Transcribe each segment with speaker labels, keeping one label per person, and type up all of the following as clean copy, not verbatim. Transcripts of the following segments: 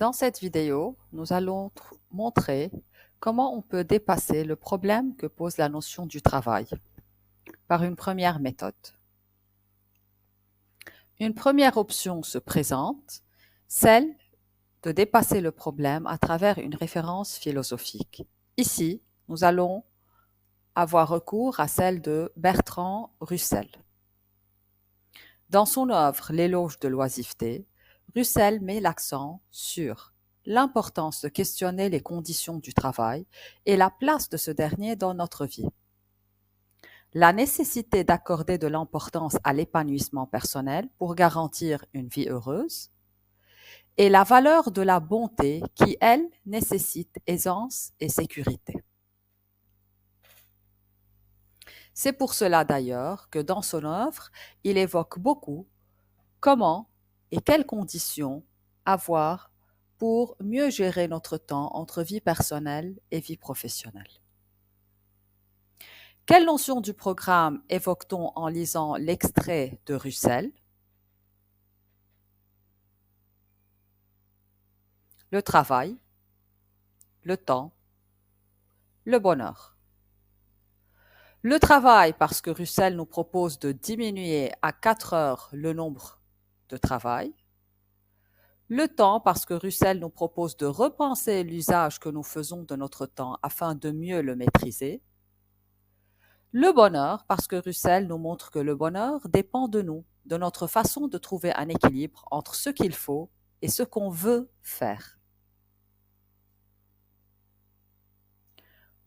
Speaker 1: Dans cette vidéo, nous allons montrer comment on peut dépasser le problème que pose la notion du travail par une première méthode. Une première option se présente, celle de dépasser le problème à travers une référence philosophique. Ici, nous allons avoir recours à celle de Bertrand Russell. Dans son œuvre L'éloge de l'oisiveté, Russell met l'accent sur l'importance de questionner les conditions du travail et la place de ce dernier dans notre vie. La nécessité d'accorder de l'importance à l'épanouissement personnel pour garantir une vie heureuse et la valeur de la bonté qui, elle, nécessite aisance et sécurité. C'est pour cela d'ailleurs que dans son œuvre, il évoque beaucoup comment et quelles conditions avoir pour mieux gérer notre temps entre vie personnelle et vie professionnelle. Quelle notion du programme évoque-t-on en lisant l'extrait de Russell? Le travail, le temps, le bonheur. Le travail parce que Russell nous propose de diminuer à 4 heures le nombre de travail. Le temps parce que Russell nous propose de repenser l'usage que nous faisons de notre temps afin de mieux le maîtriser. Le bonheur parce que Russell nous montre que le bonheur dépend de nous, de notre façon de trouver un équilibre entre ce qu'il faut et ce qu'on veut faire.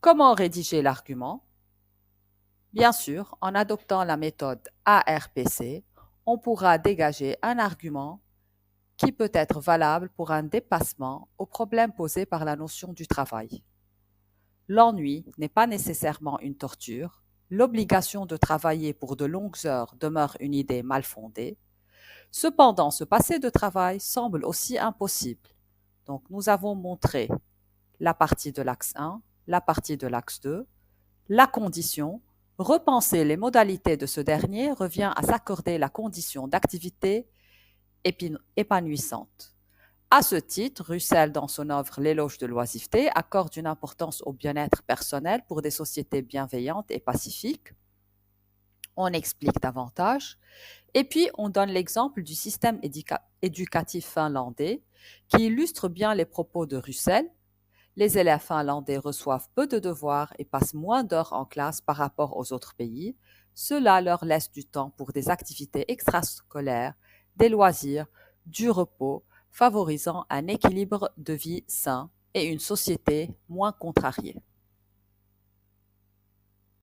Speaker 1: Comment rédiger l'argument? Bien sûr, en adoptant la méthode ARPC, on pourra dégager un argument qui peut être valable pour un dépassement au problème posé par la notion du travail. L'ennui n'est pas nécessairement une torture, l'obligation de travailler pour de longues heures demeure une idée mal fondée. Cependant, se passer de travail semble aussi impossible. Donc, nous avons montré la partie de l'axe 1, la partie de l'axe 2, la condition. Repenser les modalités de ce dernier revient à s'accorder la condition d'activité épanouissante. À ce titre, Russell, dans son œuvre L'éloge de l'oisiveté, accorde une importance au bien-être personnel pour des sociétés bienveillantes et pacifiques. On explique davantage. Et puis, on donne l'exemple du système éducatif finlandais qui illustre bien les propos de Russell. Les élèves finlandais reçoivent peu de devoirs et passent moins d'heures en classe par rapport aux autres pays. Cela leur laisse du temps pour des activités extrascolaires, des loisirs, du repos, favorisant un équilibre de vie sain et une société moins contrariée.